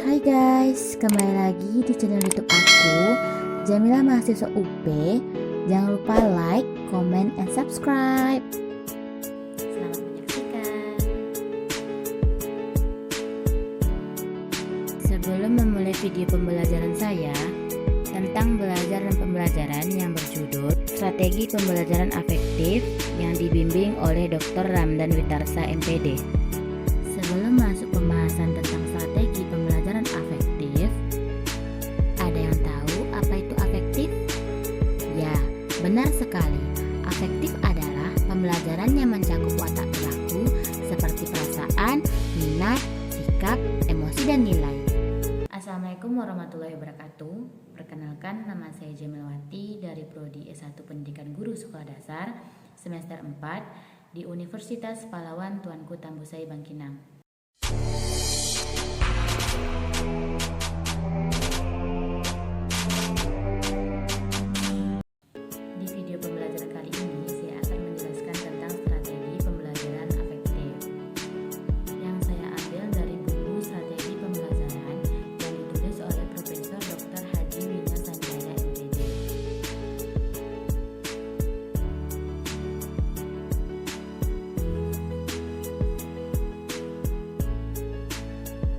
Hai guys, kembali lagi di channel YouTube aku, Jamila Mahasiswa UP. Jangan lupa like, comment, and subscribe. Selamat menyaksikan. Sebelum memulai video pembelajaran saya tentang belajar dan pembelajaran yang berjudul Strategi Pembelajaran Afektif yang dibimbing oleh Dr. Ramdan Witarsa MPD. Sebelum masuk pembahasan tentang strategi pembelajaran afektif, ada yang tahu apa itu afektif? Ya, benar sekali. Afektif adalah pembelajaran yang mencakup watak perilaku seperti perasaan, minat, sikap, emosi, dan nilai. Assalamualaikum warahmatullahi wabarakatuh. Perkenalkan, nama saya Jamilawati dari Prodi S1 Pendidikan Guru Sekolah Dasar semester 4 di Universitas Pahlawan Tuanku Tambusai Bangkinang. Di video pembelajaran kali ini saya akan menjelaskan tentang strategi pembelajaran afektif yang saya ambil dari buku Strategi Pembelajaran yang ditulis oleh Profesor Dr.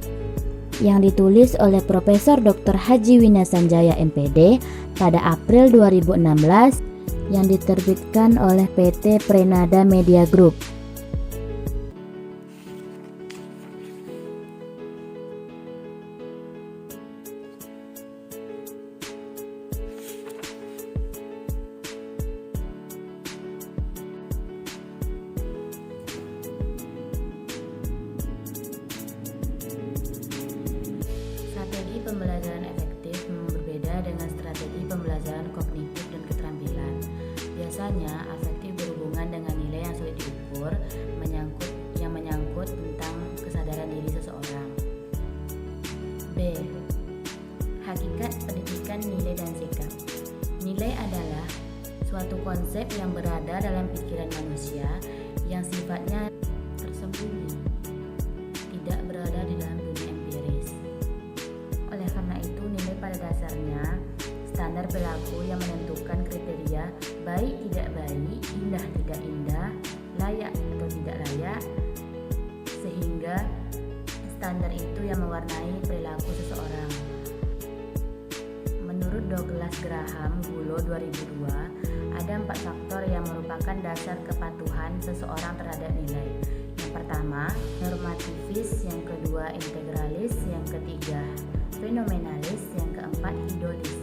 Haji Wina Sanjaya MPD. Yang ditulis oleh Profesor Dr. Haji Wina Sanjaya MPD pada April 2016 yang diterbitkan oleh PT Prenada Media Group. Strategi pembelajaran efektif memang berbeda dengan strategi pembelajaran kognitif dan keterampilan. Biasanya, afektif berhubungan dengan nilai yang sulit diukur, yang menyangkut tentang kesadaran diri seseorang. B. Hakikat pendidikan nilai dan sikap. Nilai adalah suatu konsep yang berada dalam pikiran manusia yang sifatnya tersembunyi, tidak berada di dalam dunia empiris. Oleh karena itu, nilai pada dasarnya standar perilaku yang menentukan kriteria baik tidak baik, indah tidak indah, layak atau tidak layak, sehingga standar itu yang mewarnai perilaku seseorang. Menurut Douglas Graham Gulo 2002, ada 4 faktor yang merupakan dasar kepatuhan seseorang terhadap nilai. Yang pertama, normativis, yang kedua, integralis, yang ketiga, fenomenalis, yang keempat, hedonis.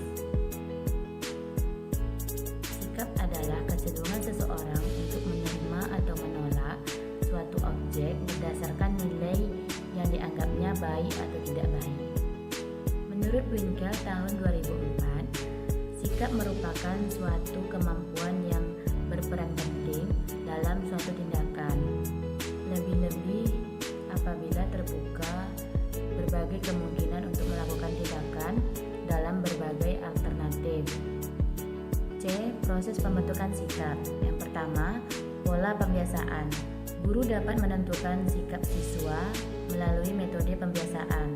Sikap adalah kecenderungan seseorang untuk menerima atau menolak suatu objek berdasarkan nilai yang dianggapnya baik atau tidak baik. Menurut Winkel tahun 2004, sikap merupakan suatu kemampuan yang berperan penting dalam suatu tindakan, lebih-lebih apabila terbuka berbagai kemungkinan untuk melakukan tindakan dalam berbagai alternatif. C. Proses pembentukan sikap. Yang pertama, pola pembiasaan. Guru dapat menentukan sikap siswa melalui metode pembiasaan.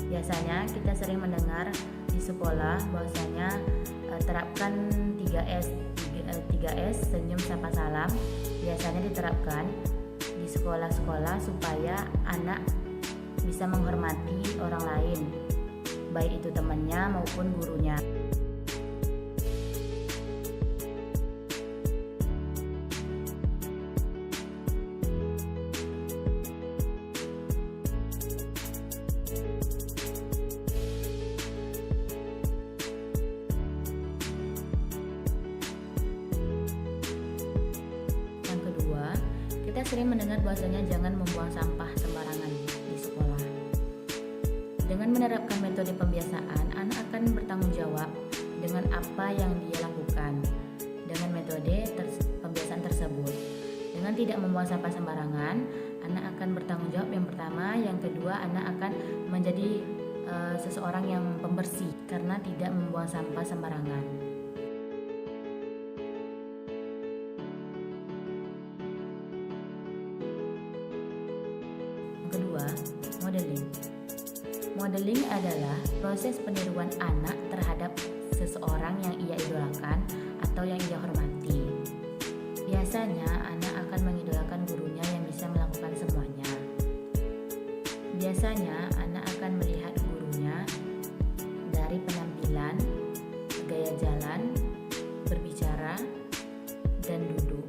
Biasanya kita sering mendengar di sekolah bahwasanya terapkan 3S, 3S, senyum, sapa, salam. Biasanya diterapkan di sekolah-sekolah supaya anak bisa menghormati orang lain, baik itu temannya maupun gurunya. Yang kedua, kita sering mendengar bahwasanya jangan membuang sampah sembarangan di sekolah. Dengan menerapkan metode pembiasaan, anak akan bertanggung jawab dengan apa yang dia lakukan dengan metode pembiasaan tersebut. Dengan tidak membuang sampah sembarangan, anak akan bertanggung jawab yang pertama, yang kedua anak akan menjadi seseorang yang pembersih karena tidak membuang sampah sembarangan. Yang kedua, modeling. Modeling adalah proses peniruan anak terhadap seseorang yang ia idolakan atau yang ia hormati. Biasanya, anak akan mengidolakan gurunya yang bisa melakukan semuanya. Biasanya, anak akan melihat gurunya dari penampilan, gaya jalan, berbicara, dan duduk.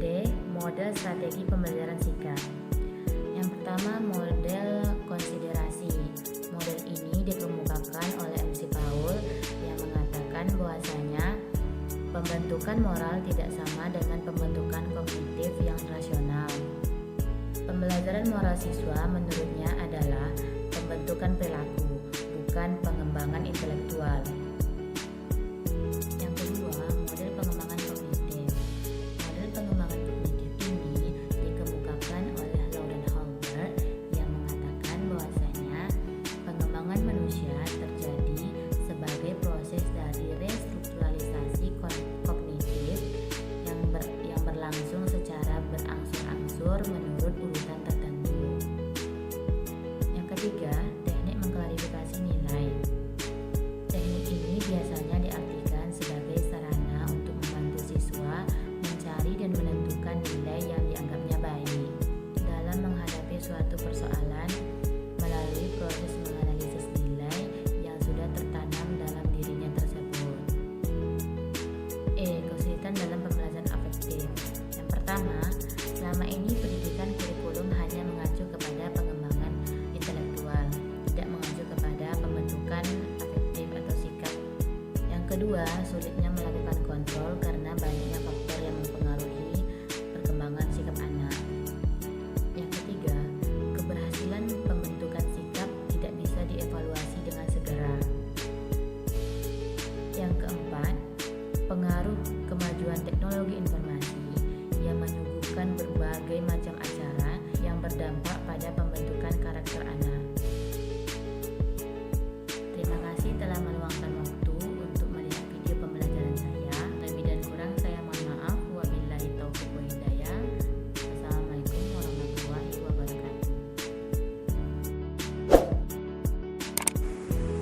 D. Model strategi pembelajaran sikap. Yang pertama, model konsiderasi. Model ini dikemukakan oleh MC Paul yang mengatakan bahwasanya pembentukan moral tidak sama dengan pembentukan kognitif yang rasional. Pembelajaran moral siswa menurutnya adalah pembentukan perilaku, bukan pengembangan intelektual. Yang kedua, model pengembangan kognitif. Model pengembangan kognitif ini dikemukakan oleh Loudon Halbert yang mengatakan bahwasanya pengembangan manusia terjadi sebagai proses dari restrukturalisasi kognitif yang berlangsung secara berangsur-angsur menurut urutan tertentu. Yang ketiga, teknik mengklarifikasi nilai. Teknik ini biasanya diartikan sebagai sarana untuk membantu siswa mencari dan menentukan nilai yang dianggapnya baik dalam menghadapi suatu persoalan melalui proses menganalisis nilai yang sudah tertanam dalam dirinya tersebut. Kesulitan dalam pembelajaran afektif. Yang pertama, selama ini pendidikan kurikulum hanya mengacu kepada pengembangan intelektual, tidak mengacu kepada pembentukan afektif atau sikap. Yang kedua, sulitnya melakukan kontrol karena banyaknya faktor yang mempengaruhi perkembangan sikap anak. Yang ketiga, keberhasilan pembentukan sikap tidak bisa dievaluasi dengan segera. Yang keempat, pengaruh kemajuan teknologi informasi yang menyuguhkan berbagai macam acara yang berdampak pada pembentukan karakter anak. Terima kasih telah meluangkan waktu untuk melihat video pembelajaran saya. Lebih dan kurang saya mohon maaf. Wabillahi taufiq wa hidayah. Assalamualaikum warahmatullahi wabarakatuh.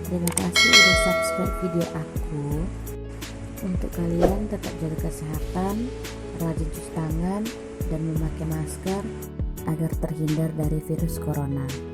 Terima kasih udah subscribe video aku. Untuk kalian tetap jaga kesehatan, rajin cuci tangan, dan memakai masker agar terhindar dari virus corona.